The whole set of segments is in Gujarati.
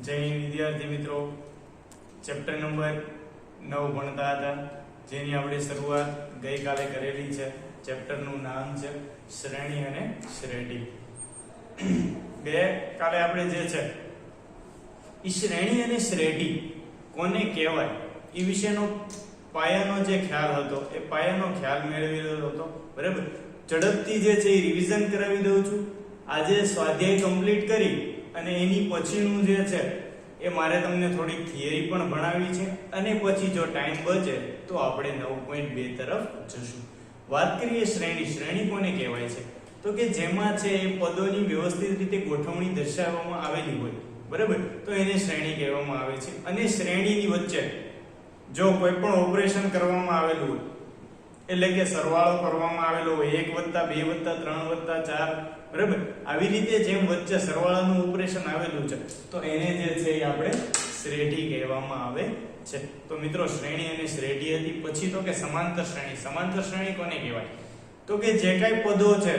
જય હિન્દ વિદ્યાર્થી મિત્રો, ચેપ્ટર નંબર 9 ભણતા હતા, જેની આપણે શરૂઆત ગઈકાલે કરેલી છે. ચેપ્ટરનું નામ છે શ્રેણી અને શ્રેણી. ગઈકાલે આપણે જે છે એ શ્રેણી અને શ્રેણી કોને કહેવાય એ વિશેનો પાયાનો જે ખ્યાલ હતો એ પાયાનો ખ્યાલ મેળવી લીધો હતો. બરાબર, ઝડપથી જે છે એ રિવિઝન કરાવી દઉં છું. આજે સ્વાધ્યાય કમ્પ્લીટ કરી અને એની પછીનું જે છે એ મારે તમને થોડી થિયરી પણ ભણાવી છે, અને પછી જો ટાઈમ બચે તો આપણે 9.2 તરફ જશું. વાત કરીએ શ્રેણી. શ્રેણી કોને કહેવાય છે? તો કે જેમાં છે એ પદોની વ્યવસ્થિત રીતે ગોઠવણી દર્શાવવામાં આવેલી હોય. બરાબર, તો એને શ્રેણી કહેવામાં આવે છે. અને શ્રેણીની વચ્ચે જો કોઈ પણ ઓપરેશન કરવામાં આવેલું હોય, એટલે કે સરવાળો કરવામાં આવેલો હોય 1 + 2 + 3 + 4, બરાબર, આવી રીતે જેમ વચ્ચે સરવાળાનું ઓપરેશન આવેલું છે તો એને જે છે એ આપણે શ્રેણી કહેવામાં આવે છે. તો મિત્રો, શ્રેણી અને શ્રેણી હતી. પછી તો કે સમાંતર શ્રેણી. સમાંતર શ્રેણી કોને કહેવાય? તો કે જે કાંઈ પદો છે,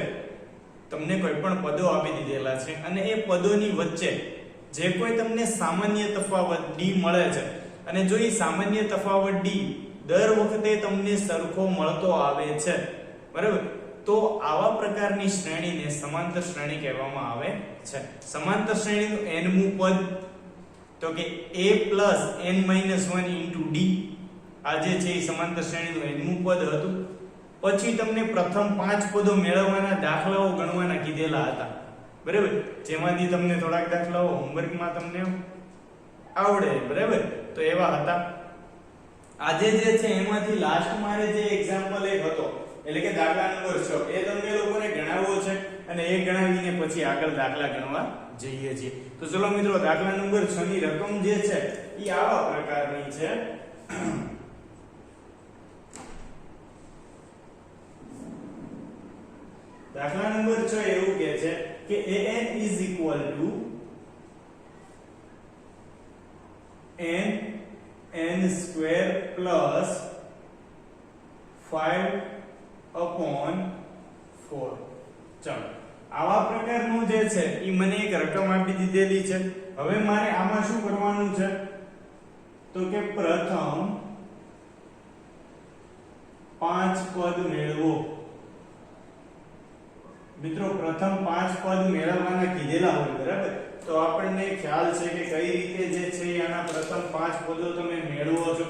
તમને કોઈ પણ પદો આપી દીધેલા છે અને એ પદોની વચ્ચે જે કોઈ તમને સામાન્ય તફાવત d મળે છે, અને જો એ સામાન્ય તફાવત d દર વખતે તમને સરખો મળતો આવે છે, બરાબર, તો આવા પ્રકારની શ્રેણીને સમાંતર શ્રેણી કહેવામાં આવે છે. સમાંતર શ્રેણીનું nમું પદ તો કે a + n - 1 * d, આ જે છે એ સમાંતર શ્રેણીનું nમું પદ હતું. પછી તમને પ્રથમ 5 પદો મેળવવાના દાખલાઓ ગણવાના કીધેલા હતા. બરાબર, જેમાંથી તમને થોડાક દાખલાઓ હોમવર્કમાં તમને આવડે, બરાબર, તો એવા હતા. આજે જે છે એમાંથી લાસ્ટ મારે જે એક્ઝામ્પલ એક હતો, એટલે કે દાખલા નંબર 6, એ તમને લોકોને ગણાવવો છે અને એ ગણાવીને પછી આગળ દાખલા ગણવા જઈએ છીએ. તો ચલો મિત્રો, દાખલા નંબર 6 ની રકમ જે છે એ આવા પ્રકારની છે. દાખલા નંબર 6 એવું કહે છે કે an = n² + 5/4. ચાલો, આવા પ્રકારનું જે છે એ મને એક રકમ આપી દીધેલી છે. હવે મારે આમાં શું કરવાનું છે? તો કે પ્રથમ 5 પદ મેળવો. મિત્રો, પ્રથમ 5 પદ મેળવવાના કીધેલા હોય, બરાબર, તો આપણને ખ્યાલ છે કે કઈ રીતે જે છે આના પ્રથમ 5 પદો તમે મેળવો છો.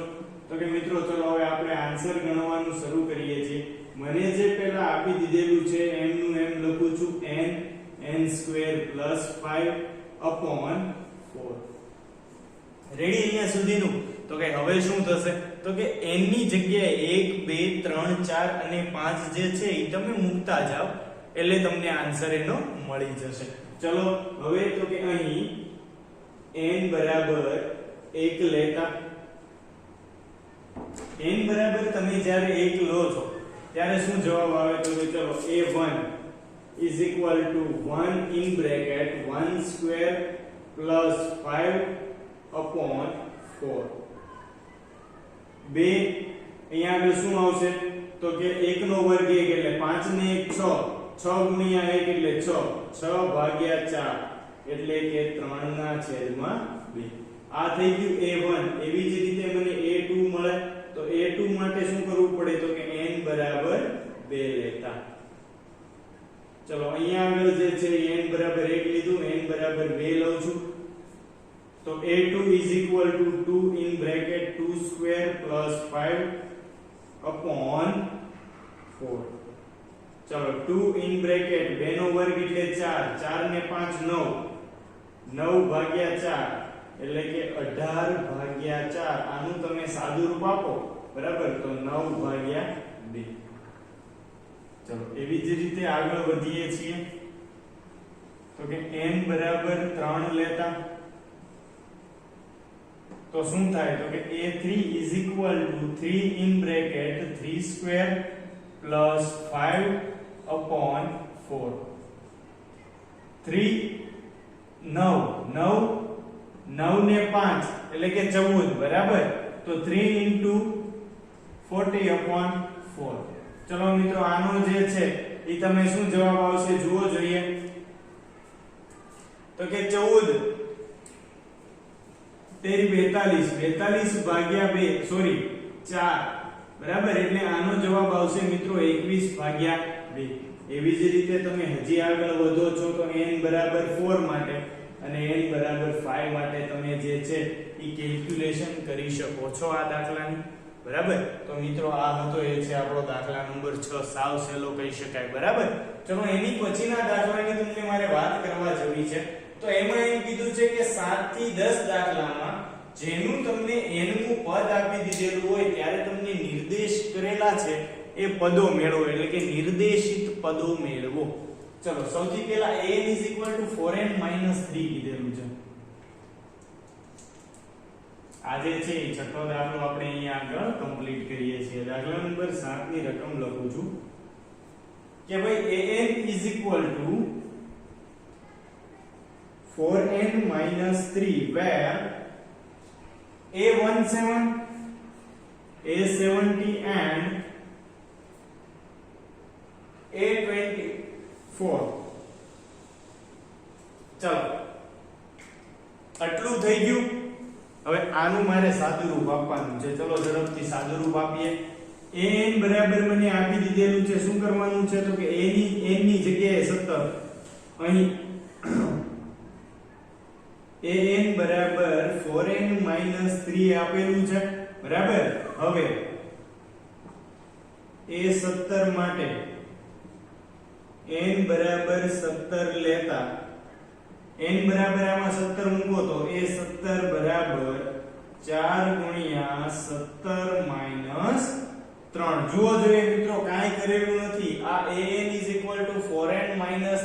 તો કે મિત્રો, ચલો હવે આપણે આન્સર ગણવાનું શરૂ કરીએ છીએ. મને જે પહેલા આપી દીધેલું છે એમનું એમ લખું છું n² + 5/4. રેડી અહીંયા સુધીનું? તો કે હવે શું થશે? તો કે n ની જગ્યાએ 1 2 3 4 અને 5 જે છે એ તમે મૂકતા જાઓ એટલે તમને આન્સર એનો મળી જશે. ચલો હવે તો કે અહીં n = 1 લેતા, n બરાબર તમે જ્યારે 1 લો છો ત્યારે શું જવાબ આવે? તો કે ચલો a1 = 1² + 5/4. 2 અહીંયા આગળ શું આવશે? તો કે 1 નો વર્ગ 1 એટલે 5 ને 1 6, 6 × 1 એટલે 6, 6/4 એટલે કે 3/2. આ થઈ ગયું a1. એવી જ રીતે મને a2 મળે, તો a2 માટે શું કરવું પડે? તો કે n = 2 લેતા. ચલો અહીંયા આગળ જે છે n = 1 લીધું, n = 2 લઉં છું. તો a2 = 2² + 5/4. ચલો 2 નો વર્ગ એટલે 4, 4 ને 5 9, 9/4 એટલે કે 18/4. આનું તમે સાદું રૂપ આપો, બરાબર, તો 9/2. ચલો એવી જ રીતે આગળ વધીએ છીએ. તો કે n = 3 લેતા તો શું થાય? તો કે a3 = 3² + 5/4. 3 9 ને 5 એટલે કે 14, બરાબર, તો 3 × 40/4. ચલો મિત્રો, આનો જે છે એ તમે શું જવાબ આવશે જુઓ જોઈએ. તો કે 14 42 42 ભાગ્યા 2 સોરી 4 બરાબર એટલે આનો જવાબ આવશે મિત્રો 21 ભાગ્યા 2. એવી જ રીતે તમે હજી આગળ વધો છો તો n બરાબર 4 માટે અને n બરાબર 5 માટે તમે જે છે ઈ કેલ્ક્યુલેશન કરી શકો છો આ દાખલાની. બરાબર તો મિત્રો આ હતો એ છે આપણો દાખલા નંબર 6 સાવ સહેલો કહી શકાય. બરાબર ચલો એની પછીના દાખલાની તમને મારે વાત કરવા જવી છે. તો એમાં એમ કીધું છે કે 7 થી 10 દાખલામાં જેનું તમને n નું પદ આપી દીધેલું હોય ત્યારે તમને નિર્દેશ કરેલા છે એ પદો મેળવો એટલે કે નિર્દેશિત પદો મેળવો. ચલો સૌથી પહેલા n 4n 3 કીધેલું છે. આજે છે એ છઠ્ઠો દાખલો આપણે અહીંયા આગળ કમ્પ્લીટ કરીએ છીએ. દાખલા નંબર 7 ની રકમ લખું છું કે ભાઈ an 4n 3 where a17 a70 and a24. ચલો આટલું થઈ ગયું. હવે આનું મારે સાદું રૂપ આપવાનું છે. ચલો ઝડપથી સાદું રૂપ આપીએ. an બરાબર મને આપી દીધેલું છે. શું કરવાનું છે તો કે n ની જગ્યાએ 17 અહીં an બરાબર 4n 3 આપેલું છે. બરાબર હવે a17 માટે n બરાબર 17 લેતા n બરાબર આમાં 17 મૂકો તો a17 બરાબર 4 ગુણ્યા 17 3. જુઓ જોઈએ મિત્રો કાંઈ કરેલું નથી. આ an 4n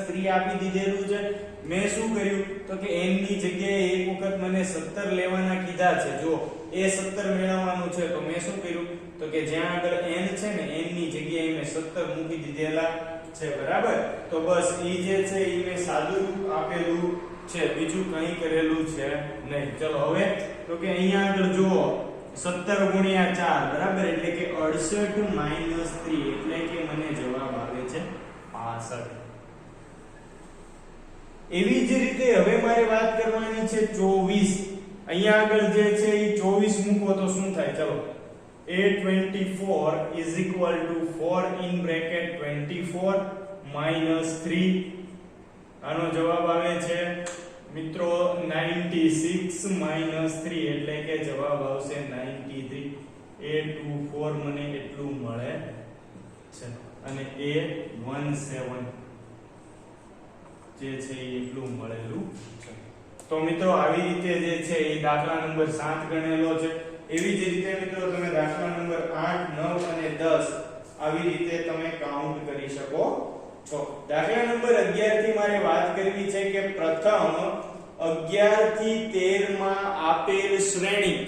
3 આપી દીધેલું છે. મેં શું કર્યું તો કે n ની જગ્યાએ એક વખત મને 17 લેવાના કીધા છે. જો એ 17 મેળવવાનું છે તો મેં શું કર્યું તો કે જ્યાં આગળ n છે ને n ની જગ્યાએ મેં 17 મૂકી દીધેલા છે. બરાબર તો બસ ઈ જે છે ઈ મેં સાદું રૂપ આપેલું છે, બીજું કંઈ કરેલું છે નહીં. ચલો હવે તો કે અહીંયા આગળ જુઓ 17 ગુણ્યા 4 બરાબર એટલે કે 68 3 એટલે કે મને જવાબ આવે છે 65. એવી જ રીતે હવે મારે વાત કરવાની છે 24. અહીંયા આગળ જે છે એ 24 મૂકો તો શું થાય? ચલો a24 is equal to 4 in bracket 24 minus 3. આનો જવાબ આવે છે મિત્રો 96 minus 3 એટલે કે જવાબ આવશે 93. a24 મને એટલું મળે છે અને a17 જે છે એ એટલું મળેલું છે. તો મિત્રો આવી રીતે જે છે એ દાખલા નંબર 7 ગણેલો છે. એવી જ રીતે મિત્રો તમે દાખલા નંબર 8 9 અને 10 આવી રીતે તમે કાઉન્ટ કરી શકો છો. દાખલા નંબર 11 થી મારે વાત કરવી છે કે પ્રથમ 11 થી 13 માં આપેલ શ્રેણી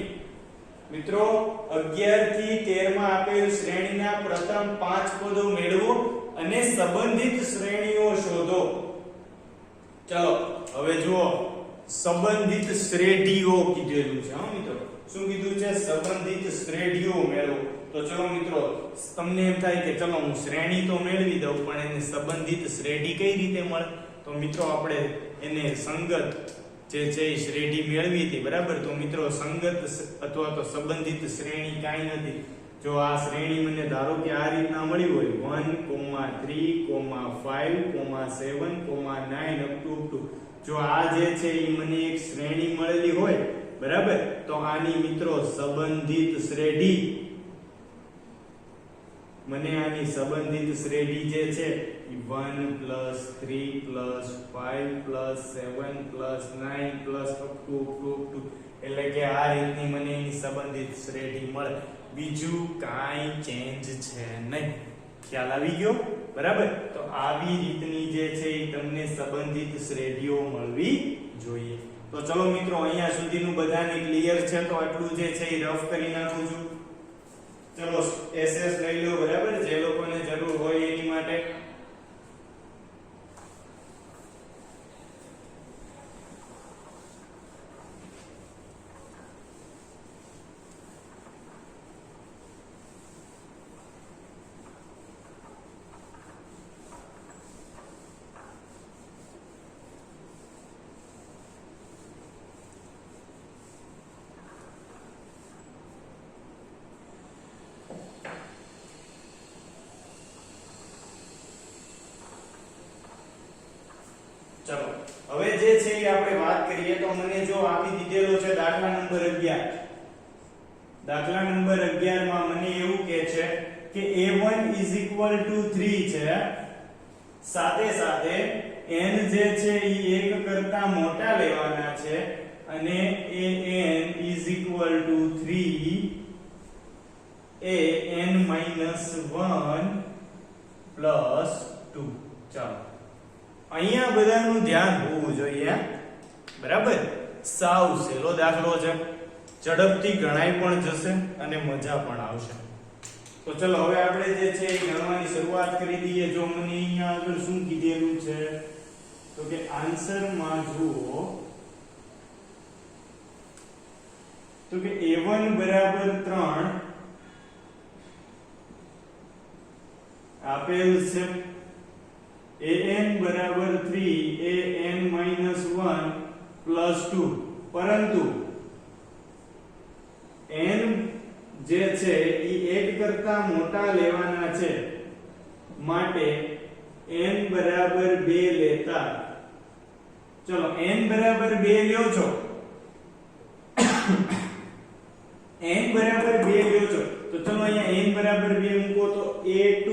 મિત્રો 11 થી 13 માં આપેલ શ્રેણીના પ્રથમ 5 પદો મેળવો અને સંબંધિત શ્રેણીઓ શોધો. ચલો હવે જુઓ સંબંધિત શ્રેણીઓ કીધેલું છે. હા મિત્રો શું કીધું છે? સંબંધિત શ્રેણીઓ મેળવો. તો ચલો મિત્રો તમને એમ થાય કે ચલો હું શ્રેણી તો મેળવી દઉં પણ એને સંબંધિત શ્રેણી કઈ રીતે મળે? તો મિત્રો આપણે એને સંગત જે છે એ શ્રેણી મેળવી હતી. બરાબર તો મિત્રો સંગત અથવા તો સંબંધિત શ્રેણી કાંઈ નથી. જો આ શ્રેણી મને ધારો કે આ રીતના મળી હોય 1, 3, 5, 7, 9 up to જો આ જે છે એ મને એક શ્રેણી મળેલી હોય બરાબર તો આની મિત્રો સંબંધિત શ્રેણી મને આની સંબંધિત શ્રેણી જે છે 1 + 3 + 5 + 7 + 9 up to એટલે કે આ રીતની મને એની સંબંધિત શ્રેણી મળે. બીજું કાંઈ ચેન્જ છે નહીં. ખ્યાલ આવી ગયો? બરાબર તો આવી રીતની જે છે એ તમને સંબંધિત શ્રેણીઓ મળવી જોઈએ. તો ચલો મિત્રો અહીંયા સુધીનું બધાને ક્લિયર છે. તો આટલું જે છે એ રફ કરી નાખું છું. ચલો એસએસ લઈ લો. બરાબર જે લોકોને જરૂર હોય એની માટે. હવે જે છે એ આપણે વાત કરીએ તો મને જો આપી દીધેલો છે દાખલા નંબર 11. દાખલા નંબર 11 માં મને એવું કહે છે કે a1 3 છે, સાથે સાથે n જે છે એ 1 કરતા મોટા લેવાના છે અને an 3 a n - 1 plus 2. ચાલો અહીંયા બધાનું ધ્યાન હોવું જોઈએ, બરાબર. સાવ સહેલો દાખલો છે, ઝડપથી ગણાય પણ જશે અને મજા પણ આવશે. તો ચલો હવે આપણે જે છે એ ગણવાની શરૂઆત કરી દઈએ. જો મને અહીંયા આગળ શું કીધેલું છે તો કે આન્સરમાં જુઓ તો કે a1 બરાબર 3 આપેલ છે, an બરાબર 3 an - 1 plus 2, પરંતુ n જે છે એ 1 કરતા મોટા લેવાના છે માટે n બરાબર 2 લેતા. ચલો n બરાબર 2 લ્યો છો n બરાબર 2 લ્યો છો તો ચલો અહીંયા n બરાબર 2 મૂકો તો a2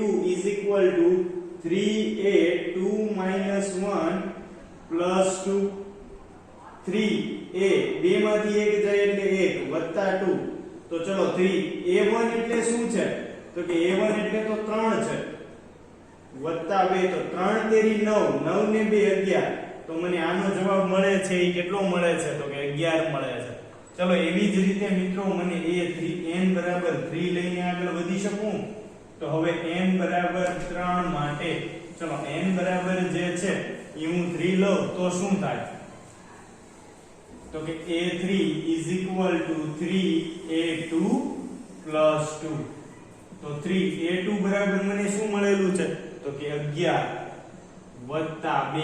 3a2 - 1 plus 2. 3a 2 માંથી 1 જાય એટલે 1 વત્તા 2. તો ચલો 3a1 એટલે શું છે તો કે a1 એટલે તો 3 છે વત્તા 2 તો 3 તેરી 9, 9 ને 2 11. તો મને આનો જવાબ મળે છે એ કેટલો મળે છે તો કે 11 મળે છે. ચલો એવી જ રીતે મિત્રો મને n બરાબર 3 લઈને આગળ વધી શકું તો હવે n બરાબર 3 માટે ચલો n બરાબર જે છે એ હું 3 લઉં તો શું થાય તો કે a3 3a2 plus 2. તો 3a2 બરાબર મને શું મળેલું છે તો કે 11 વત્તા 2.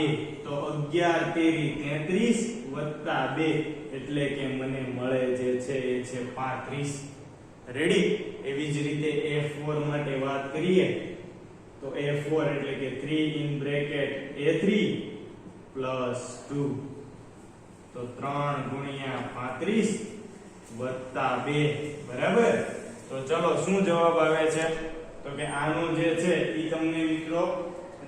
તો 11 તેરી 33 વત્તા 2 એટલે કે મને મળે જે છે એ છે 35. રેડી. એવી જ રીતે a4 માટે વાત કરીએ તો a4 એટલે કે 3 in bracket a3 plus 2. તો 3 ગુણ્યા 35 વત્તા 2, બરાબર. તો ચલો શું જવાબ આવે છે તો કે આનો જે છે ઈ તમને મિત્રો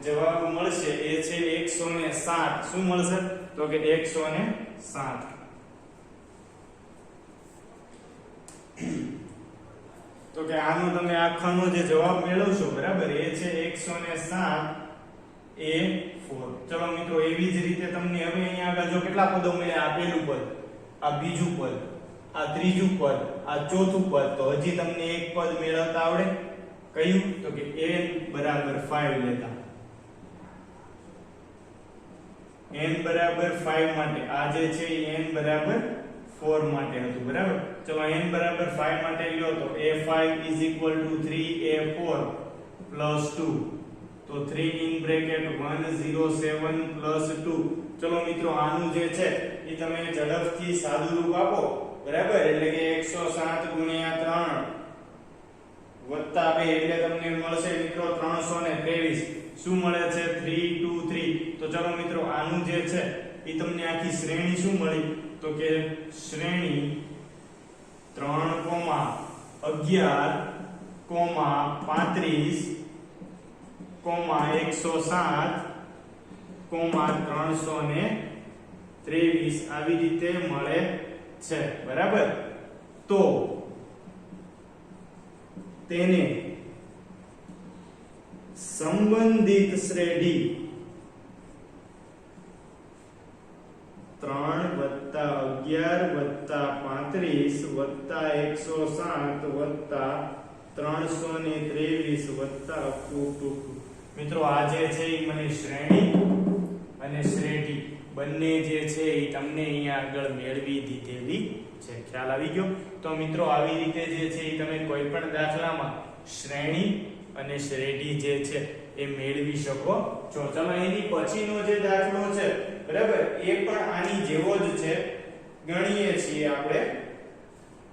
જવાબ મળશે એ છે 107. શું મળશે તો કે 107. તો કે આનો તમે આખાનો જે જવાબ મેળવશો, બરાબર, એ છે 107 a4. ચલો મિત્રો એવી જ રીતે તમને હવે અહીંયા આગળ જો કેટલા પદો મળ્યા, આ પહેલું પદ, આ બીજું પદ, આ ત્રીજું પદ, આ ચોથું પદ, તો હજી તમને એક પદ મેળવતા આવડે. કયું તો કે n બરાબર 5 લેતા. n બરાબર 5 માટે આ જે છે એ n બરાબર 4 માટે હતું, બરાબર. ચલો n બરાબર 5 માટે લ્યો તો a5 3a4 plus 2. તો 3 in bracket 107 plus 2. ચલો મિત્રો આનું જે છે એ તમે ઝડપથી સાદું રૂપ આપો, બરાબર. એટલે કે 107 ગુણ્યા 3 વત્તા 2 એટલે તમને મળશે મિત્રો 323. શું મળે છે 323. તો ચલો મિત્રો આનું જે છે એ તમને આખી શ્રેણી શું મળી તો કે શ્રેણી 3, 11, 35, 107, 323 આવી રીતે મળે છે, બરાબર. તો તેને સંબંધિત શ્રેણી 3 વત્તા 11 વત્તા 35 વત્તા 107 વત્તા 323 વત્તા 222. મિત્રો આ જે છે એ મને શ્રેણી અને શ્રેણી બંને જે છે એ તમને અહીંયા આગળ મેળવી દીધેલી છે. ખ્યાલ આવી ગયો. તો મિત્રો આવી રીતે જે છે એ તમે કોઈ પણ દાખલામાં શ્રેણી અને શ્રેણી જે છે એ મેળવી શકો છો. ચલો એની પછીનો જે દાખલો છે, બરાબર, એ પણ આની જેવો જ છે, ગણીએ છીએ આપણે,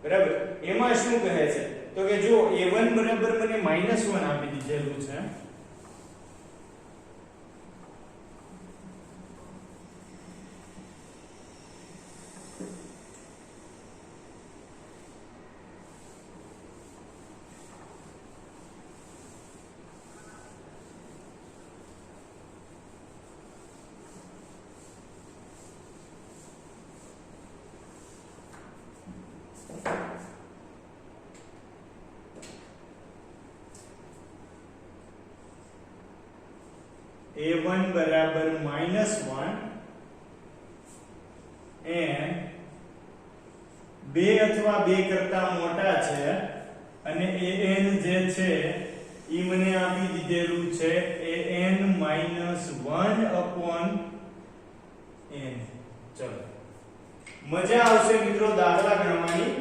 બરાબર. એમાં શું કહે છે તો કે જો a1 બરાબર મને -1 આપી દીધેલું છે, બરાબર -1 n 2 અથવા 2 કરતા મોટા છે અને an જે છે ઈ મને આપી દીધેલું છે an -1/n. ચલો મજા આવશે મિત્રો દાખલા ગણવાની.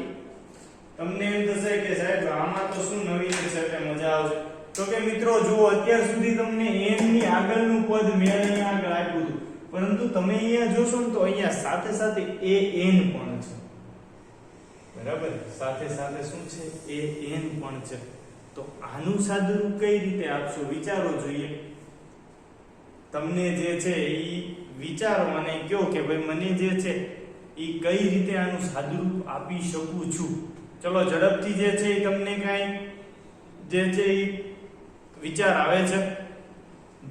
તમને એમ થશે કે સાહેબ આમાં તો શું નવીન છે એટલે મજા આવશે. તો કે મિત્રો જુઓ અત્યાર સુધી તમને n ની આગળનું પદ મેં અહીંયા આગળ આપ્યું હતું, પરંતુ તમે અહીંયા જોશો ને તો અહીંયા સાથે સાથે an પણ છે. બરાબર, સાથે સાથે શું છે an પણ છે. તો આનું સાદુરૂપ કઈ રીતે આપશો વિચારો જોઈએ. તમને જે છે ઈ વિચારો અને કહો કે ભાઈ મને જે છે ઈ કઈ રીતે આનું સાદુરૂપ આપી શકું છું. ચલો ઝડપથી જે છે ઈ તમને કાઈ જે છે ઈ વિચાર આવે છે?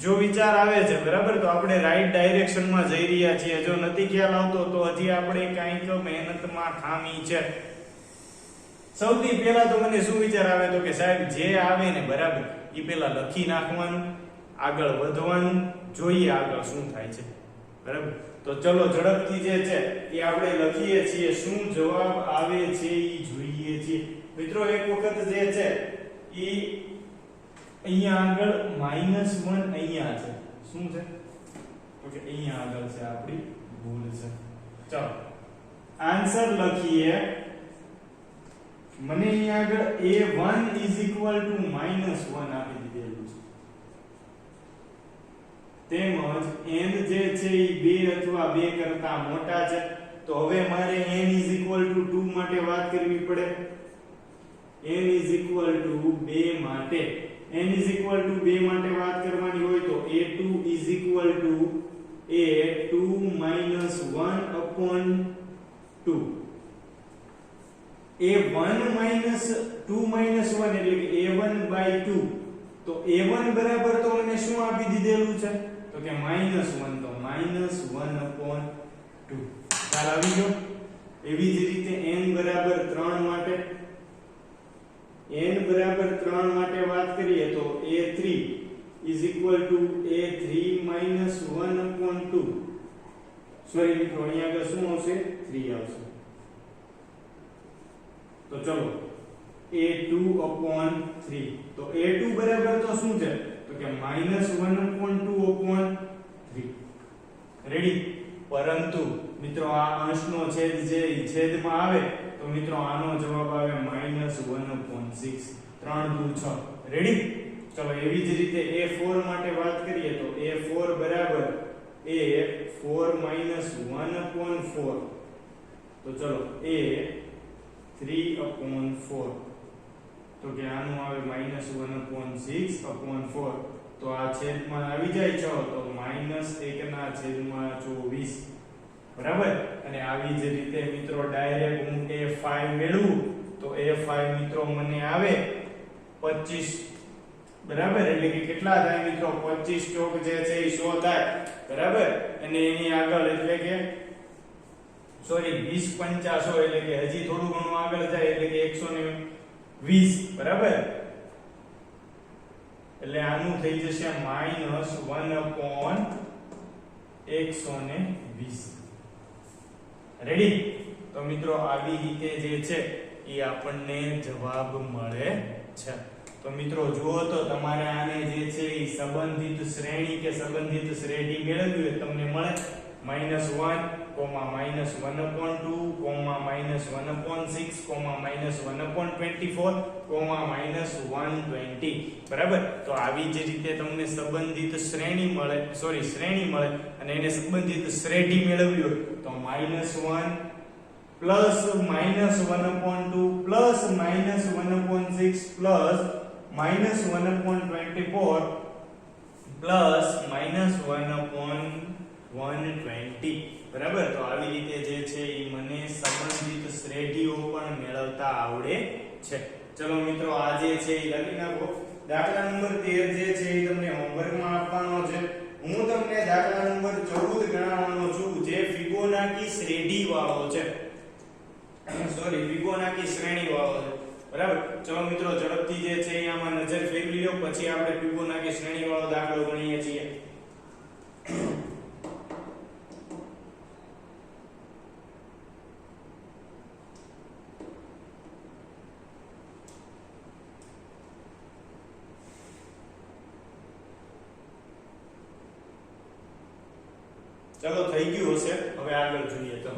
જો વિચાર આવે છે બરાબર તો આપણે રાઈટ ડાયરેક્શનમાં જઈ રહ્યા છીએ. જો નથી ખ્યાલ આવતો તો હજી આપણે કાંઈક મહેનતમાં ખામી છે. સૌથી પહેલા તો મને શું વિચાર આવે તો કે સાહેબ જે આવે ને બરાબર ઈ પહેલા લખી નાખવાનું, આગળ વધવાનું, જોઈએ આગળ શું થાય છે. બરાબર, તો ચલો ઝડપથી જે છે એ આપણે લખીએ છીએ, શું જવાબ આવે છે ઈ જોઈએ છીએ. મિત્રો એક વખત જે છે ઈ અહીંયા આગળ -1 અહીંયા છે. શું છે તો કે અહીંયા આગળ છે આપણી ભૂલ છે. ચલો આન્સર લખીએ. મને અહીંયા આગળ a1 -1 આપી દીધેલું છે, તેમજ n જે છે એ 2 અથવા 2 કરતા મોટા છે. તો હવે મારે n 2 માટે વાત કરવી પડે. n 2 માટે n 2 માટે વાત કરવાની હોય તો a2 -1/2. a1 2 1 એટલે કે a1/2. તો a1 બરાબર તો મને શું આપી દીધેલું છે તો કે -1, તો -1/2. ખ્યાલ આવી ગયો. એવી જ રીતે n બરાબર 3 માટે વાત કરીએ તો a3 -1/2. સોરી મિત્રો અહીંયા આગળ શું આવશે 3 આવશે. તો ચલો a2/3. તો a2 બરાબર તો શું છે તો કે -1/2/3. રેડી. પરંતુ મિત્રો આ અંશનો છેદ જે છેદમાં આવે તો મિત્રો આનો જવાબ આવે -1/6. 3 દુ 6. રેડી. ચલો એવી જ રીતે a4 માટે વાત કરીએ તો a4 બરાબર a4 -1/4. તો ચલો a3/4. તો કે આનું આવે -1/6/4. તો આ છેદમાં આવી જાય 6 તો -1/24. બરાબર. અને આવી જ રીતે મિત્રો ડાયરેક્ટ હું a5 મેળવું તો a5 મિત્રો મને આવે 25. બરાબર, એટલે કે કેટલા થાય મિત્રો 25 ચોક જે છે એ 100 થાય. બરાબર. અને એની આગળ એટલે કે સોરી 20 50 એટલે કે હજી થોડું ઘણું આગળ જાય એટલે કે 120. બરાબર. એટલે આનું થઈ જશે -1/120. રેડી. તો મિત્રો આવી રીતે જે છે એ આપણને જવાબ મળે છે. તો મિત્રો જુઓ તો તમારે આને જે છે એ સંબંધિત શ્રેણી કે સંબંધિત શ્રેણી મેળવવી હોય તમને મળે -1, -1/2, -1/6, -1/24, -120. બરાબર. તો આવી જ રીતે તમને સંબંધિત શ્રેણી મળે અને એને સંબંધિત શ્રેણી મેળવવી હોય તો -1 પ્લસ -1/2 પ્લસ -1/6 પ્લસ -1/24 પ્લસ -1/120. બરાબર. તો આવી રીતે જે છે એ મને સંબંધિત શ્રેણીઓ પણ મેળવતા આવડે છે. ચલો મિત્રો આ જે છે એ લખી નાખો. દાખલા નંબર 13 જે છે એ તમને હોમવર્કમાં આપવાનો છે. હું તમને દાખલા નંબર 14 ગણાવવાનો છું જે ફિબોનાકી શ્રેણી વાળો છે. ફિબોનાકી શ્રેણી વાળો છે. બરાબર. ચલો મિત્રો ઝડપથી જે છે આમાં નજર ફેરવી લો, પછી આપણે ફિબોનાકી શ્રેણી વાળો દાખલો ગણીએ છીએ. ચલો થઈ ગયું હશે, હવે આગળ જોઈએ. ચલો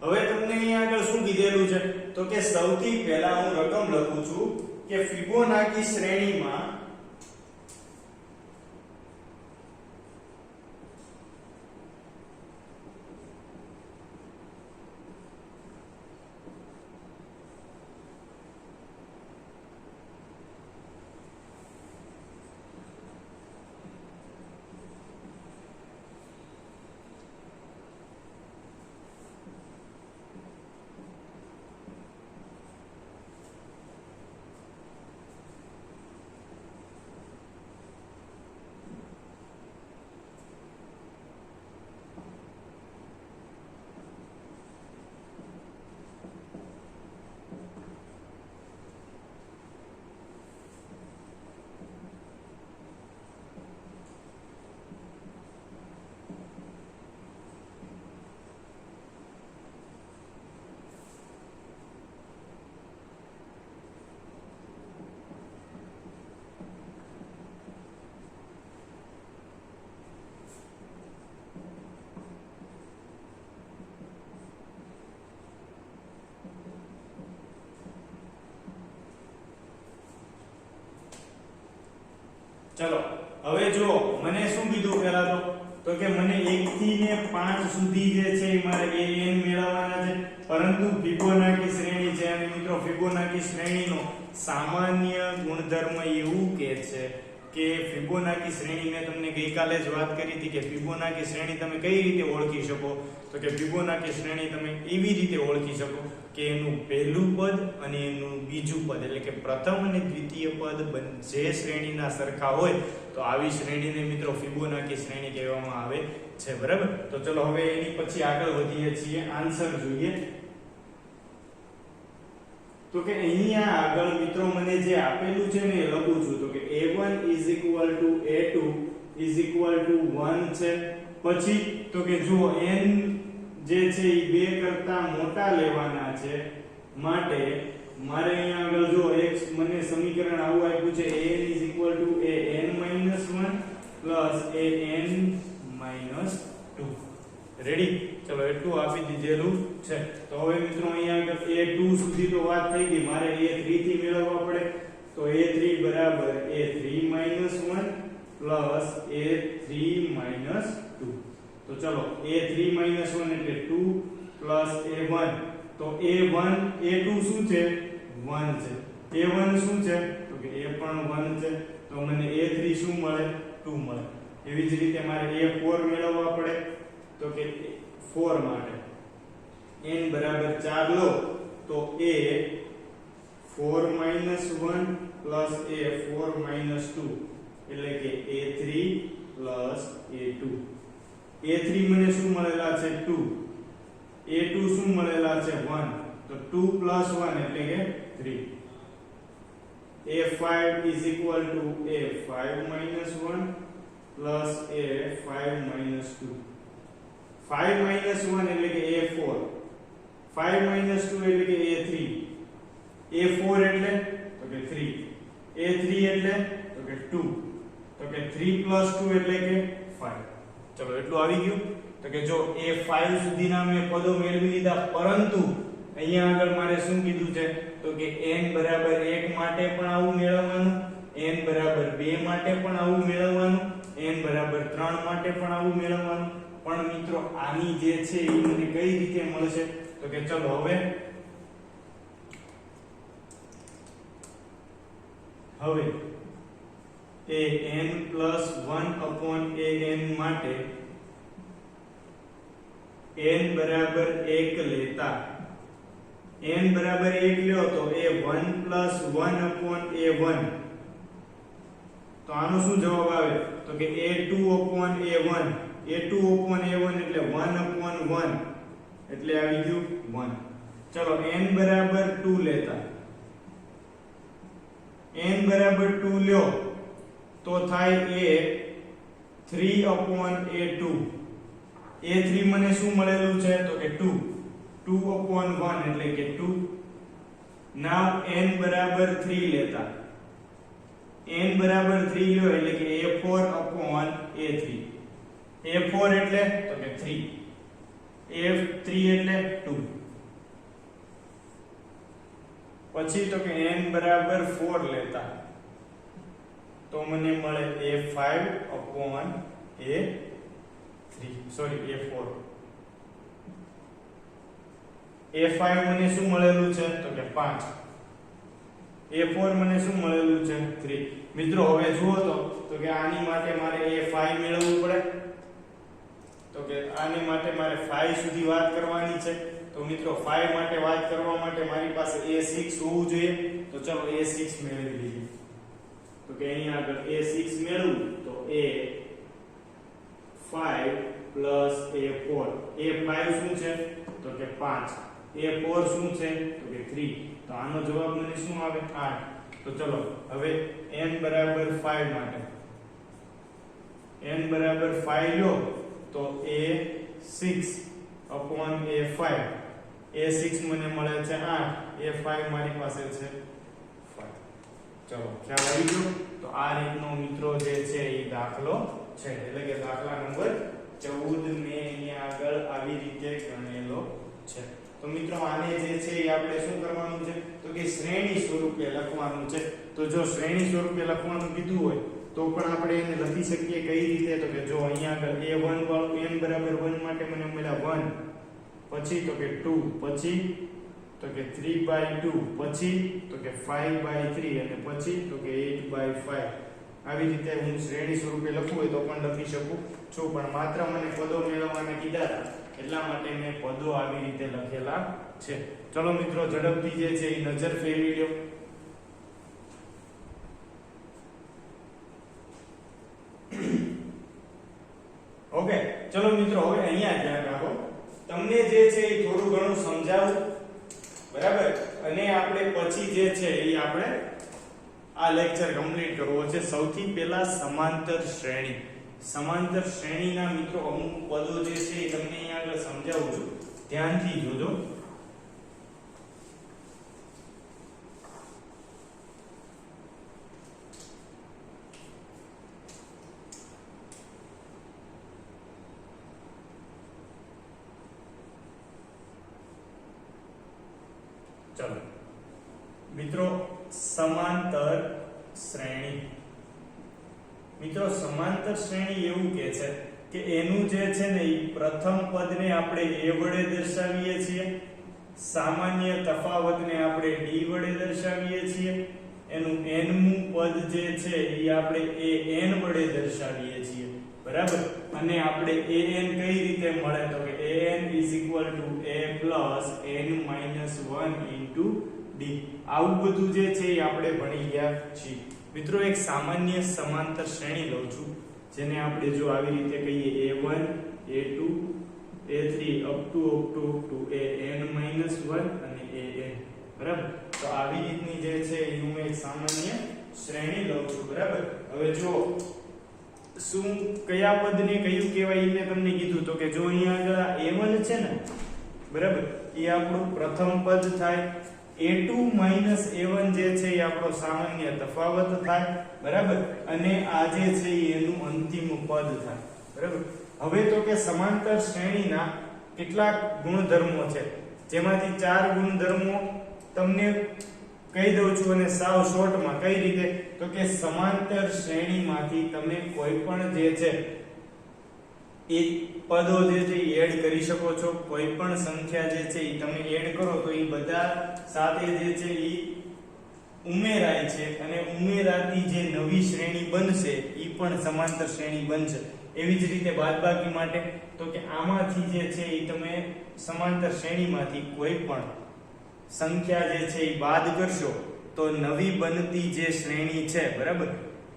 હવે તમને અહીંયા આગળ શું કીધેલું છે તો કે સૌથી પહેલા હું રકમ લખું છું કે ફિબોનાકી શ્રેણીમાં ચલો હવે જો મને શું કીધું પહેલા તો કે મને 1 થી ને 5 સુધી જે છે એ મારે an મેળવવાના છે, પરંતુ ફિબોનાકી શ્રેણી છે અને મિત્રો ફિબોનાકી શ્રેણીનો સામાન્ય ગુણધર્મ એવું કહે છે કે ફિબોનાકી શ્રેણી મેં તમને ગઈકાલે જ વાત કરી હતી કે ફિબોનાકી શ્રેણી તમે કઈ રીતે ઓળખી શકો તો કે ફિબોનાકી શ્રેણી તમે એવી રીતે ઓળખી શકો કે એનું પહેલું પદ અને એનું બીજું પદ એટલે કે પ્રથમ અને દ્વિતીય પદ જે શ્રેણીના સરખા હોય તો આવી શ્રેણીને મિત્રો ફિબોનાકી શ્રેણી કહેવામાં આવે છે. બરાબર, તો ચલો હવે એની પછી આગળ વધીએ છીએ, આન્સર જોઈએ. તો કે અહીંયા આગળ મિત્રો મને જે આપેલું છે ને એ લખું છું તો કે a1 a2 1 છે. પછી તો કે જો n જે છે એ 2 કરતા મોટા લેવાના છે માટે મારે અહીંયા આગળ જો એક મને સમીકરણ આવું આપ્યું છે an = an-1 + an-2. રેડી, ચલો એટલું આપી દીધેલું છે. તો હવે મિત્રો અહીંયા આગળ a2 સુધી તો વાત થઈ ગઈ, મારે a3 થી મેળવવા પડે તો a3 બરાબર a3 - 1 + a3 - 2. તો ચલો a3 - 1 એટલે 2 + a1 તો a1 a2 શું છે 1 છે, a1 શું છે તો કે a પણ 1 છે, તો મને a3 શું મળે 2 મળે. એવી જ રીતે મારે a4 મેળવવા પડે તો કે 4 માટે n બરાબર 4 લો તો a4 - 1 + a4 - 2 એટલે કે a3 + a2. a3 મને શું મળેલા છે 2, a2 શું મળેલા છે 1, તો 2 + 1 એટલે કે 3. a5 = a5 - 1 + a5 - 2. 5 - 1 એટલે કે a4, 5 - 2 એટલે કે a3, a4 એટલે તો કે 3, a3 એટલે તો કે 2, તો કે 3 + 2 એટલે કે 5. ચલો એટલું આવી ગયું. તો કે જો a5 સુધીના મેં પદો મેળવી લીધા, પરંતુ અહીંયા આગળ મારે શું કીધું છે તો કે n બરાબર 1 માટે પણ આવું મેળવવાનું, n બરાબર 2 માટે પણ આવું મેળવવાનું, n બરાબર 3 માટે પણ આવું મેળવવાનું. પણ મિત્રો આની જે છે એ મને કઈ રીતે મળશે તો કે ચલો હવે an + 1/an માટે n બરાબર 1 લેતા n બરાબર 1 લ્યો તો a1 + 1/a1 તો આનો શું જવાબ આવે તો કે a2/a1 a2/a1 એટલે 1/1 એટલે આવી ગયું 1. ચલો n બરાબર 2 લેતા n બરાબર 2 લ્યો તો થાય a 3/a2 a3 મને શું મળેલું છે તો કે 2 2/1 એટલે કે 2. નાવ n બરાબર 3 લેતા n બરાબર 3 લ્યો એટલે કે a4/a3. a4 એટલે તો કે 3, a3 એટલે 2. પછી તો કે n બરાબર 4 લેતા તો મને મળે a5/a3 સોરી a4. a5 મને શું મળેલું છે તો કે 5. a4 મને શું મળેલું છે 3. મિત્રો હવે જુઓ તો કે આની માટે મારે a5 મેળવવું પડે તો કે આની માટે મારે 5 સુધી વાત કરવાની છે. તો મિત્રો 5 માટે વાત કરવા માટે મારી પાસે a6 હોવું જોઈએ. તો ચલો a6 મેળવી લઈએ. તો કે અહીં આગળ a6 મેળવું તો a5 plus a4. a5 શું છે તો કે 5, a4 શું છે તો કે 3. તો આનો જવાબ મને શું આવે 8. તો ચલો હવે n બરાબર 5 માટે n બરાબર 5 લો તો a6/a5. a6 મને મળે છે 8, a5 મારી પાસે છે 5. ચલો ખ્યાલ આવી ગયો. તો આ રીતનો મિત્રો જે છે એ દાખલો છે એટલે કે દાખલા નંબર 14 મેં અહીંયા આગળ આવી રીતે ગણેલો છે. તો મિત્રો આને જે છે એ આપણે શું કરવાનું છે તો કે શ્રેણી સ્વરૂપે લખવાનું છે. તો જો શ્રેણી સ્વરૂપે લખવાનું કીધું હોય તો પણ આપણે એને લખી શકીએ કઈ રીતે તો કે જો અહીંયા આગળ a1 વાળું n બરાબર 1 માટે મને મળ્યા 1, પછી તો કે 2, પછી તો કે 3/2, પછી તો કે 5/3 અને પછી તો કે 8/5. આવી રીતે હું શ્રેણી સ્વરૂપે લખવું હોય તો પણ લખી શકું છું, પણ માત્ર મને પદો મેળવવાના કીધા હતા એટલા માટે મેં પદો આવી રીતે લખેલા છે. ચલો મિત્રો ઝડપથી જે છે એ નજર ફેરવી લો. ઓકે ચલો મિત્રો હવે અહીંયા ધ્યાન રાખો. તમને જે છે એ થોડું ઘણું સમજાવું બરાબર, અને આપણે પછી જે છે એ આપણે આ લેક્ચર કમ્પ્લીટ કરવો છે. સૌથી પહેલા સમાંતર શ્રેણી. સમાંતર શ્રેણીના મિત્રો અમુક પદો જે છે એ તમને અહીંયા આગળ સમજાવું છું, ધ્યાનથી જોજો. ચલો મિત્રો સમાંતર શ્રેણી. મિત્રો સમાંતર શ્રેણી એવું કહે છે કે એનું જે છે ને એ પ્રથમ પદને આપણે a વડે દર્શાવીએ છીએ, સામાન્ય તફાવતને આપણે d વડે દર્શાવીએ છીએ, એનું nમું પદ જે છે એ આપણે an વડે દર્શાવીએ છીએ બરાબર. અને આપણે an કઈ રીતે મળે તો કે an a plus n minus 1 into d. આવું બધું જે છે એ આપણે ભણી ગયા છીએ મિત્રો. એક સામાન્ય સમાંતર શ્રેણી લઉં છું જેને આપણે જો આવી રીતે કહીએ a1 a2 a3 up to an minus 1 અને an બરાબર. તો આવી રીતની જે છે એ હું એક સામાન્ય શ્રેણી લઉં છું બરાબર. હવે જો શું કયા પદને કયું કહેવાય એને તમને કીધું તો કે જો અહીંયા આગળ a1 છે ને બરાબર એ આપણું પ્રથમ પદ થાય, a2 minus a1 જે છે એ આપણો સામાન્ય તફાવત થાય બરાબર, અને આ જે છે એનું અંતિમ પદ થાય બરાબર. હવે તો કે સમાંતર શ્રેણીના કેટલાક ગુણધર્મો છે જેમાંથી 4 ગુણધર્મો તમને કહી દઉં છું અને સાવ શોર્ટમાં. કઈ રીતે તો કે સમાંતર શ્રેણીમાંથી તમે કોઈ પણ જે છે એ પદો જે છે એડ કરી શકો છો. કોઈ પણ સંખ્યા જે છે એ તમે એડ કરો તો એ બધા સાથે જે છે એ ઉમેરાય છે, અને ઉમેરાતી જે નવી શ્રેણી બનશે એ પણ સમાંતર શ્રેણી બનશે. એવી જ રીતે બાદબાકી માટે તો કે આમાંથી જે છે એ તમે સમાંતર શ્રેણીમાંથી કોઈ પણ સંખ્યા જે છે એ બાદ કરશો તો નવી બનતી જે શ્રેણી છે બરાબર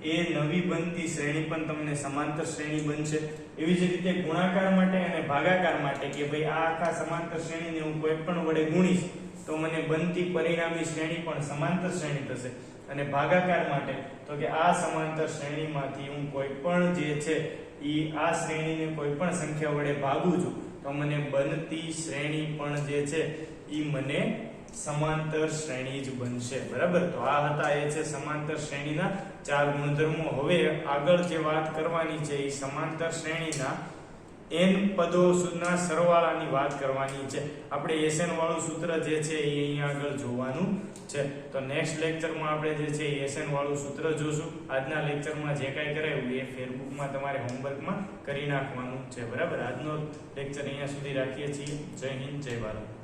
એ નવી બનતી શ્રેણી પણ તમને સમાંતર શ્રેણી બનશે. એવી જ રીતે ગુણાકાર માટે અને ભાગાકાર માટે કે ભાઈ આ આખા સમાંતર શ્રેણીને હું કોઈ પણ વડે ગુણીશ તો મને બનતી પરિણામી શ્રેણી પણ સમાંતર શ્રેણી થશે. અને ભાગાકાર માટે તો કે આ સમાંતર શ્રેણીમાંથી હું કોઈ પણ જે છે ઈ આ શ્રેણીને કોઈ પણ સંખ્યા વડે ભાગું છું તો મને બનતી શ્રેણી પણ જે છે ઈ મને સમાંતર શ્રેણી જ બનશે. બરાબર, તો આ હતા એ છે સમાંતર શ્રેણીના 4 ગુણધર્મો. હવે આગળ જે વાત કરવાની છે એ સમાંતર શ્રેણીના n પદો સુધીના સરવાળાની વાત કરવાની છે. આપણે Sn વાળું સૂત્ર જે છે એ અહીંયા આગળ જોવાનું છે. તો નેક્સ્ટ લેક્ચરમાં આપણે જે છે એ Sn વાળું સૂત્ર જોશું. આજના લેક્ચરમાં જે કાંઈ કરાયું એ ફેરબુકમાં તમારે હોમવર્કમાં કરી નાખવાનું છે. બરાબર, આજનો લેક્ચર અહીંયા સુધી રાખીએ છીએ. જય હિન્દ, જય ભારત.